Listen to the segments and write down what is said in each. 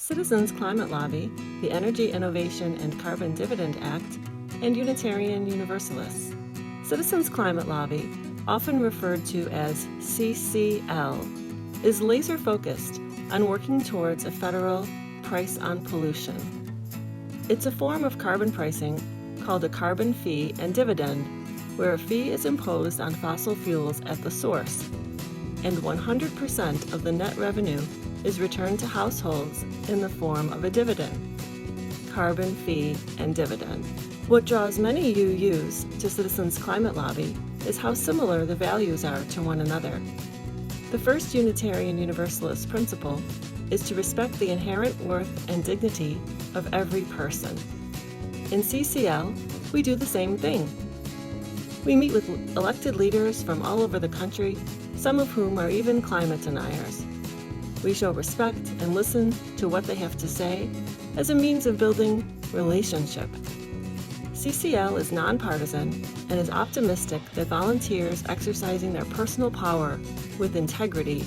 Citizens Climate Lobby, the Energy Innovation and Carbon Dividend Act, and Unitarian Universalists. Citizens Climate Lobby, often referred to as CCL, is laser-focused on working towards a federal price on pollution. It's a form of carbon pricing called a carbon fee and dividend, where a fee is imposed on fossil fuels at the source, and 100% of the net revenue is returned to households in the form of a dividend. Carbon fee and dividend. What draws many UUs to Citizens Climate Lobby is how similar the values are to one another. The first Unitarian Universalist principle is to respect the inherent worth and dignity of every person. In CCL, we do the same thing. We meet with elected leaders from all over the country, some of whom are even climate deniers. We show respect and listen to what they have to say as a means of building relationship. CCL is nonpartisan and is optimistic that volunteers exercising their personal power with integrity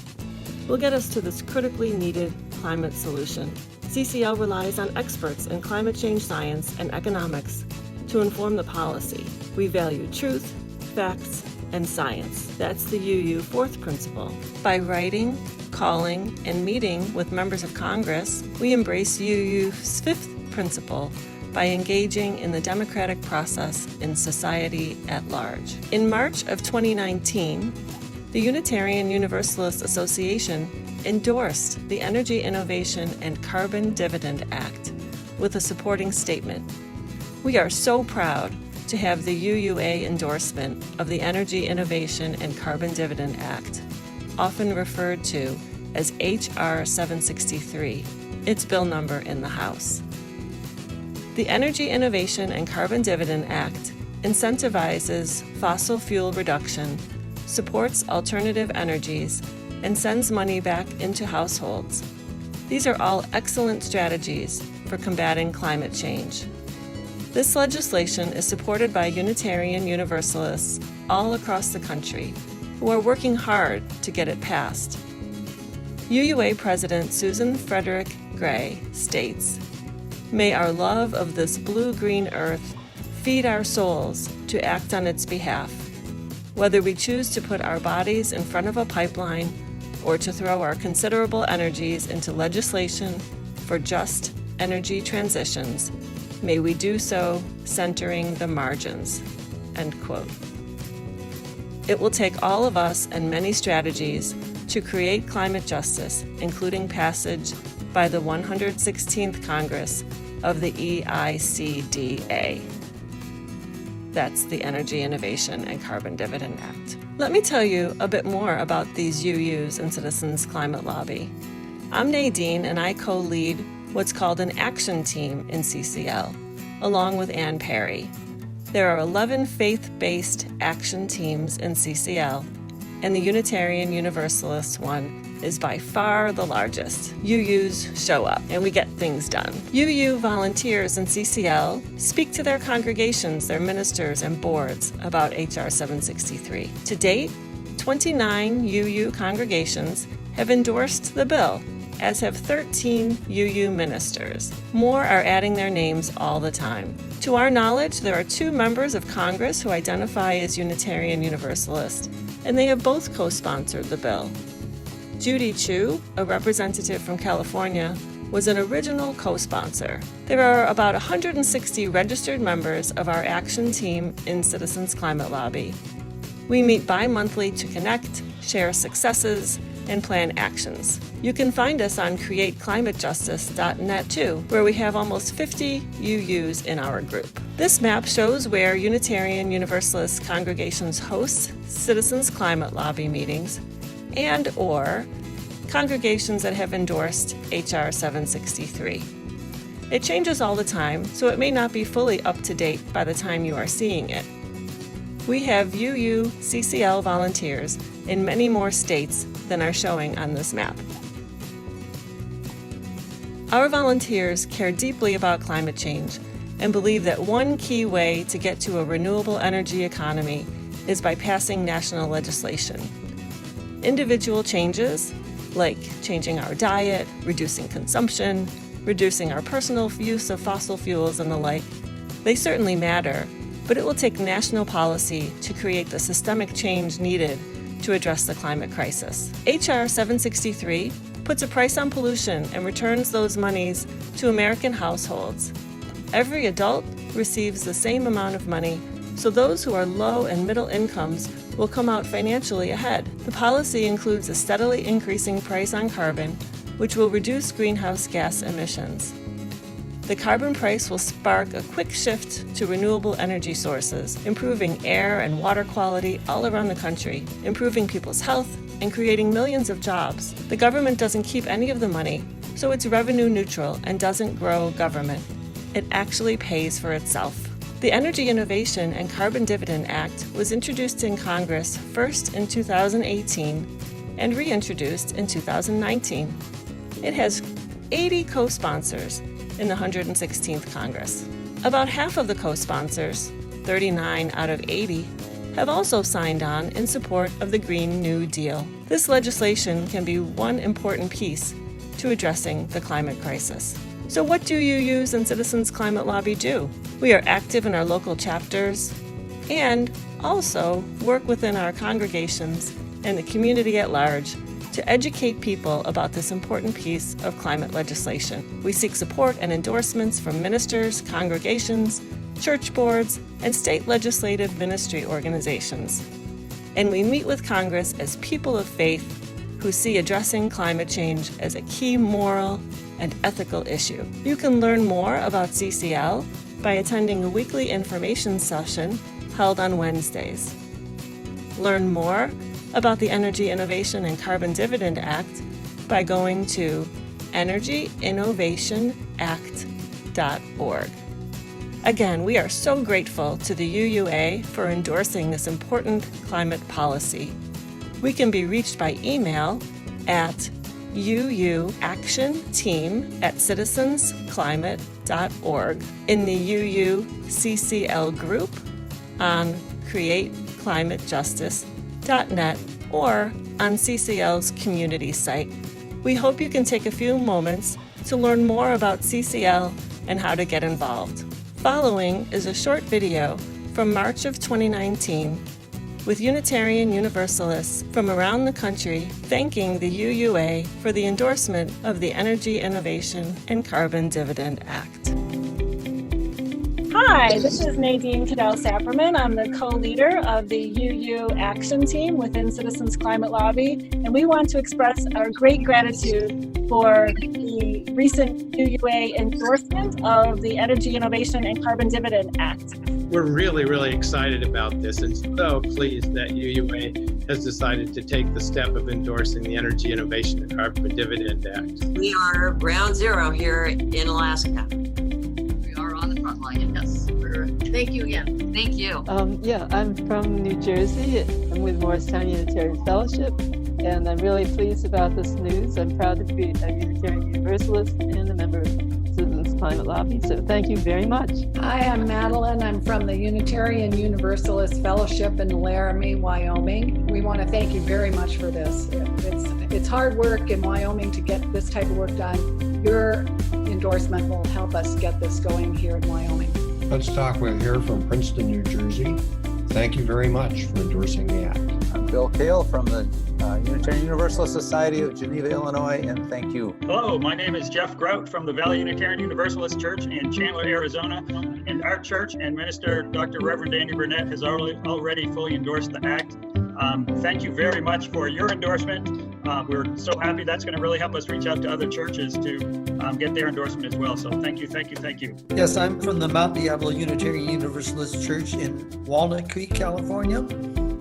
will get us to this critically needed climate solution. CCL relies on experts in climate change science and economics to inform the policy. We value truth, facts, and science. That's the UU fourth principle. By writing, calling, and meeting with members of Congress, we embrace UU's fifth principle by engaging in the democratic process in society at large. In March of 2019, the Unitarian Universalist Association endorsed the Energy Innovation and Carbon Dividend Act with a supporting statement. We are so proud to have the UUA endorsement of the Energy Innovation and Carbon Dividend Act, often referred to as H.R. 763, its bill number in the House. The Energy Innovation and Carbon Dividend Act incentivizes fossil fuel reduction, supports alternative energies, and sends money back into households. These are all excellent strategies for combating climate change. This legislation is supported by Unitarian Universalists all across the country who are working hard to get it passed. UUA President Susan Frederick Gray states, "May our love of this blue-green earth feed our souls to act on its behalf, whether we choose to put our bodies in front of a pipeline or to throw our considerable energies into legislation for just energy transitions. May we do so centering the margins." End quote. It will take all of us and many strategies to create climate justice, including passage by the 116th Congress of the EICDA. That's the Energy Innovation and Carbon Dividend Act. Let me tell you a bit more about these UUs and Citizens Climate Lobby. I'm Nadine, and I co-lead what's called an action team in CCL, along with Ann Perry. There are 11 faith-based action teams in CCL, and the Unitarian Universalist one is by far the largest. UUs show up, and we get things done. UU volunteers in CCL speak to their congregations, their ministers, and boards about H.R. 763. To date, 29 UU congregations have endorsed the bill, as have 13 UU ministers. More are adding their names all the time. To our knowledge, there are 2 members of Congress who identify as Unitarian Universalist, and they have both co-sponsored the bill. Judy Chu, a representative from California, was an original co-sponsor. There are about 160 registered members of our action team in Citizens Climate Lobby. We meet bi-monthly to connect, share successes, and plan actions. You can find us on createclimatejustice.net too, where we have almost 50 UUs in our group. This map shows where Unitarian Universalist congregations host Citizens Climate Lobby meetings and/or congregations that have endorsed H.R. 763. It changes all the time, so it may not be fully up to date by the time you are seeing it. We have UU CCL volunteers in many more states than are showing on this map. Our volunteers care deeply about climate change and believe that one key way to get to a renewable energy economy is by passing national legislation. Individual changes, like changing our diet, reducing consumption, reducing our personal use of fossil fuels, and the like. They certainly matter, but it will take national policy to create the systemic change needed to address the climate crisis. H.R. 763 puts a price on pollution and returns those monies to American households. Every adult receives the same amount of money, so those who are low and middle incomes will come out financially ahead. The policy includes a steadily increasing price on carbon, which will reduce greenhouse gas emissions. The carbon price will spark a quick shift to renewable energy sources, improving air and water quality all around the country, improving people's health, and creating millions of jobs. The government doesn't keep any of the money, so it's revenue neutral and doesn't grow government. It actually pays for itself. The Energy Innovation and Carbon Dividend Act was introduced in Congress first in 2018 and reintroduced in 2019. It has 80 co-sponsors in the 116th Congress. About half of the co-sponsors, 39 out of 80, have also signed on in support of the Green New Deal. This legislation can be one important piece to addressing the climate crisis. So what do UUs and Citizens Climate Lobby do? We are active in our local chapters and also work within our congregations and the community at large to educate people about this important piece of climate legislation. We seek support and endorsements from ministers, congregations, church boards, and state legislative ministry organizations. And we meet with Congress as people of faith who see addressing climate change as a key moral and ethical issue. You can learn more about CCL by attending a weekly information session held on Wednesdays. Learn more about the Energy Innovation and Carbon Dividend Act by going to energyinnovationact.org. Again, we are so grateful to the UUA for endorsing this important climate policy. We can be reached by email at uuactionteam@citizensclimate.org, in the UUCCL group on createclimatejustice.net, or on CCL's community site. We hope you can take a few moments to learn more about CCL and how to get involved. Following is a short video from March of 2019 with Unitarian Universalists from around the country thanking the UUA for the endorsement of the Energy Innovation and Carbon Dividend Act. Hi, this is Nadine Cadell-Sapperman. I'm the co-leader of the UU Action Team within Citizens Climate Lobby, and we want to express our great gratitude for the recent UUA endorsement of the Energy Innovation and Carbon Dividend Act. We're really excited about this and so pleased that UUA has decided to take the step of endorsing the Energy Innovation and Carbon Dividend Act. We are ground zero here in Alaska. We are on the front line, yes. Thank you again. Thank you. I'm from New Jersey. I'm with Morristown Unitarian Fellowship, and I'm really pleased about this news. I'm proud to be a Unitarian Universalist and a member of Citizens Climate Lobby, so thank you very much. Hi, I'm Madeline. I'm from the Unitarian Universalist Fellowship in Laramie, Wyoming. We want to thank you very much for this. It's hard work in Wyoming to get this type of work done. Your endorsement will help us get this going here in Wyoming. Let's talk with here from Princeton, New Jersey. Thank you very much for endorsing the act. I'm Bill Kale from the Unitarian Universalist Society of Geneva, Illinois, and thank you. Hello, my name is Jeff Grout from the Valley Unitarian Universalist Church in Chandler, Arizona, and our church and minister, Dr. Reverend Danny Burnett, has already fully endorsed the act. Thank you very much for your endorsement. We're so happy. That's going to really help us reach out to other churches to get their endorsement as well. So thank you. Yes, I'm from the Mount Diablo Unitarian Universalist Church in Walnut Creek, California.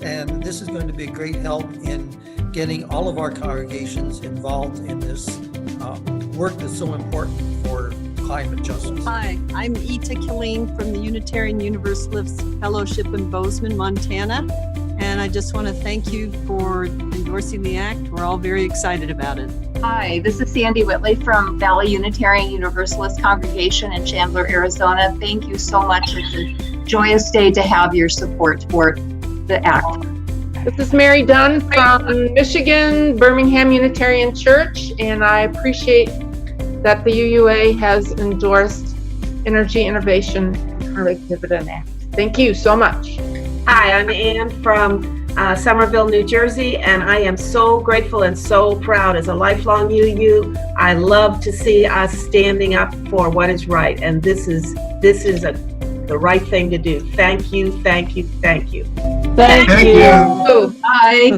And this is going to be a great help in getting all of our congregations involved in this work that's so important for climate justice. Hi, I'm Ita Killeen from the Unitarian Universalist Fellowship in Bozeman, Montana. And I just want to thank you for endorsing the act. We're all very excited about it. Hi, this is Sandy Whitley from Valley Unitarian Universalist Congregation in Chandler, Arizona. Thank you so much. It's a joyous day to have your support for the act. This is Mary Dunn from Michigan, Birmingham Unitarian Church, and I appreciate that the UUA has endorsed Energy Innovation and Carbon Dividend Act. Thank you so much. Hi, I'm Ann from Somerville, New Jersey, and I am so grateful and so proud as a lifelong UU. I love to see us standing up for what is right, and this is the right thing to do. Thank you, thank you, thank you. Thank you. Bye.